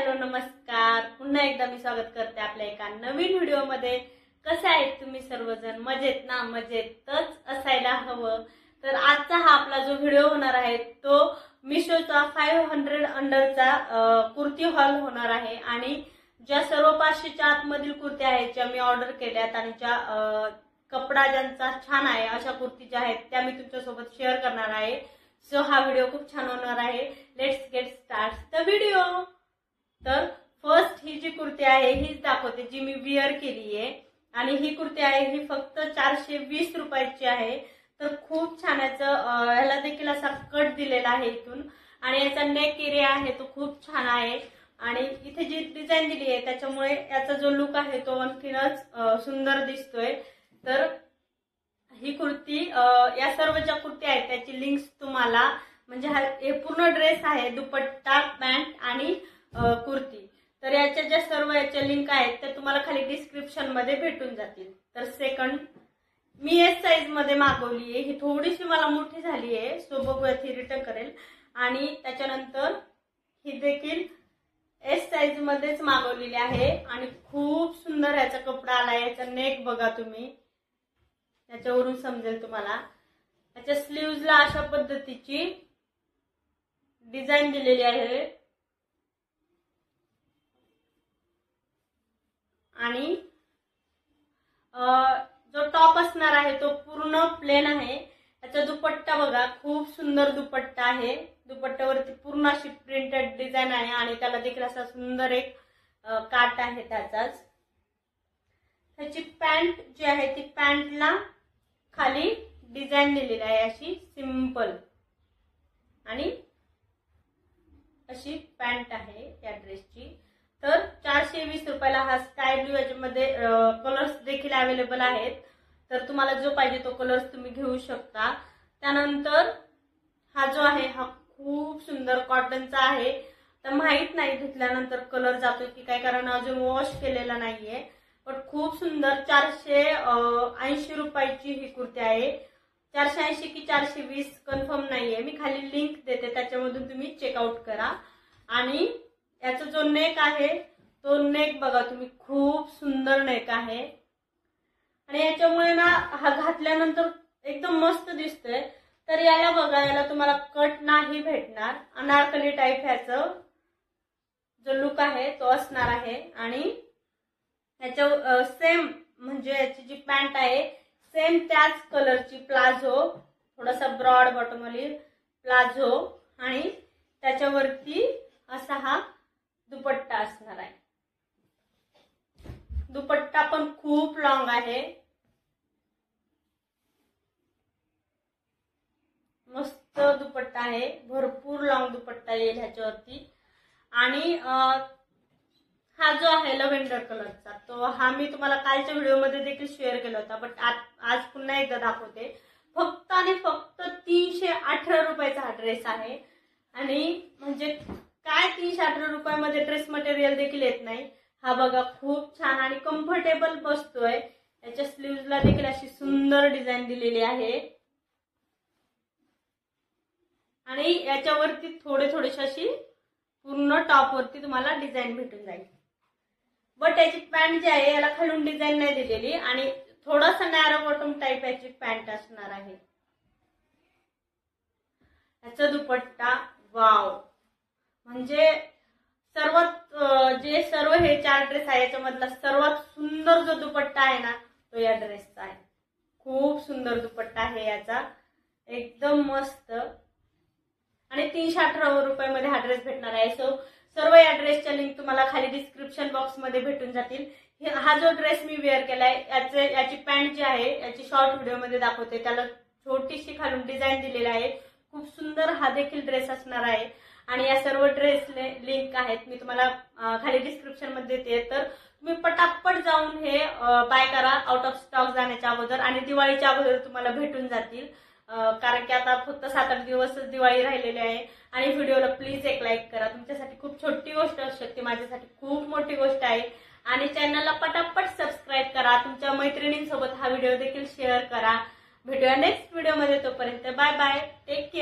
Hello नमस्कार, पुन्हा एकदा मी स्वागत करते आपल्या एका नवीन व्हिडिओमध्ये। कसे आहेत तुम्ही सर्वजण? मजेत ना? मजेतच असायला हवं। तर आजचा हा आपला जो व्हिडिओ होणार आहे तो मिशोचा 500 अंडरचा कुर्ती हॉल होणार आहे। आणि ज्या सर्व 500च्या आतमधील कुर्त्या आहेत ज्या मी ऑर्डर केल्यात आणि ज्या कपडा ज्यांचा छान आहे अशा कुर्ती ज्या आहेत त्या मी तुमच्यासोबत शेअर करणार आहे। सो हा व्हिडिओ खूप छान होणार आहे। Let's get start the video. तर फर्स्ट ही जी कुर्ती आहे हीच दाखवते जी मी वेअर केली आहे। आणि ही कुर्ती आहे ही फक्त 420 रुपयाची आहे। तर खूप छान ह्याला देखील असा कट दिलेला आहे इथून। आणि याचा नेक एरिया आहे तो खूप छान आहे। आणि इथे जी डिझाईन दिली आहे त्याच्यामुळे याचा जो लुक आहे तो आणखीनच सुंदर दिसतोय। तर ही कुर्ती या सर्व ज्या कुर्त्या आहेत त्याची लिंक्स तुम्हाला म्हणजे हे पूर्ण ड्रेस आहे, दुपट्टा, पॅन्ट आणि कुर्ती। तर याच्या ज्या सर्व याच्या लिंक आहेत त्या तुम्हाला खाली डिस्क्रिप्शन मध्ये भेटून जातील। तर सेकंड मी एस साइज मध्ये मागवली आहे, ही थोडीशी मला मोठी झाली आहे सो बघूयात ही रिटर्न करेल। आणि त्याच्यानंतर ही देखील एस साइज मध्येच मागवलेली आहे आणि खूप सुंदर याचा कपडा आला। याचा नेक बघा तुम्ही, याच्यावरून समजेल तुम्हाला। याच्या स्लीव्हजला अशा पद्धतीची डिझाईन दिलेली आहे आणि जो टॉप असणार आहे तो पूर्ण प्लेन आहे। याचा दुपट्टा बघा, खूप सुंदर दुपट्टा आहे। दुपट्ट्यावरती पूर्ण अशी प्रिंटेड डिझाईन आहे आणि त्याला देखील असा सुंदर एक काट आहे त्याचाच। त्याची पॅन्ट जी आहे ती पॅन्टला खाली डिझाईन दिलेली आहे अशी सिंपल। आणि अशी पॅन्ट आहे या ड्रेसची। तर 420 रुपयाला हा स्काय ब्लू याच्यामध्ये कलर्स देखील अवेलेबल आहेत। तर तुम्हाला जो पाहिजे तो कलर्स तुम्ही घेऊ शकता। त्यानंतर हा जो आहे हा खूप सुंदर कॉटनचा आहे। तर माहित नाही धुतल्यानंतर कलर जातो की काय, कारण अजून वॉश केलेला नाहीये। पण खूप सुंदर 480 रुपयाची ही कुर्ती आहे। 480 की 420 कन्फर्म नाहीये, मी खाली लिंक देते त्याच्यामधून तुम्ही चेकआउट करा। आणि याचा जो नेक आहे तो नेक बघा तुम्ही, खूप सुंदर नेक आहे। आणि याच्यामुळे ना हा घातल्यानंतर एकदम मस्त दिसतोय। तर याला बघा, याला तुम्हाला कट नाही भेटणार, अनारकली टाइप ह्याचं जो लुक आहे तो असणार आहे। आणि याच्या सेम म्हणजे याची जी पॅन्ट आहे सेम त्याच कलरची प्लाझो, थोडासा ब्रॉड बॉटम वाली प्लाझो आणि त्याच्यावरती असा हा दुपट्टा असणार आहे। दुपट्टा पण खूप लॉंग आहे, मस्त दुपट्टा आहे, भरपूर लॉंग दुपट्टा येईल ह्याच्यावरती। आणि हा जो आहे लव्हेंडर कलरचा तो हा मी तुम्हाला कालच्या व्हिडिओमध्ये देखील शेअर केला होता, बट आज पुन्हा एकदा दाखवते। फक्त आणि फक्त 318 रुपयाचा हा ड्रेस आहे। आणि म्हणजे काय 318 रुपयामध्ये ड्रेस मटेरियल देखील येत नाही। हा बघा खूप छान आणि कम्फर्टेबल बसतोय। याच्या स्लीव्हजला देखील अशी सुंदर डिझाईन दिलेली आहे आणि याच्यावरती थोडीशी अशी पूर्ण टॉप वरती तुम्हाला डिझाईन भेटून जाईल। बट याची पॅन्ट जी आहे याला खालून डिझाईन नाही दिलेली आणि थोडासा नॅरो बॉटम टाइप याची पॅन्ट असणार आहे। याचा दुपट्टा वाव, म्हणजे सर्वात जे सर्व हे 4 ड्रेस आहे याच्यामधला सर्वात सुंदर जो दुपट्टा आहे ना तो या ड्रेसचा आहे। खूप सुंदर दुपट्टा आहे याचा, एकदम मस्त। आणि 318 रुपयामध्ये हा ड्रेस भेटणार आहे। सो सर्व या ड्रेसच्या लिंक तुम्हाला खाली डिस्क्रिप्शन बॉक्स मध्ये भेटून जातील। हा जो ड्रेस मी वेअर केलाय याची पॅन्ट जी आहे याची शॉर्ट व्हिडिओ मध्ये दाखवते, त्याला छोटीशी खालून डिझाईन दिलेली आहे। खूप सुंदर हा देखील ड्रेस असणार आहे। आणि या सर्व ड्रेस लिंक आहेत मी तुम्हाला खाली डिस्क्रिप्शन मध्ये देते। तर तुम्ही पटापट जाऊन हे बाय करा आउट ऑफ स्टॉक जाण्याच्या अगोदर, आणि दिवाळीच्या अगोदर तुम्हाला भेटून जातील। कारण की आता फक्त 7-8 दिवसच दिवाळी राहिलेली आहे। आणि व्हिडिओला प्लीज एक लाईक करा, तुमच्यासाठी खूप छोटी गोष्ट असू शकते, माझ्यासाठी खूप मोठी गोष्ट आहे। आणि चॅनलला पटापट सबस्क्राईब करा, तुमच्या मैत्रिणींसोबत हा व्हिडिओ देखील शेअर करा। भेटूया नेक्स्ट व्हिडिओमध्ये, तोपर्यंत बाय बाय, टेक केअर।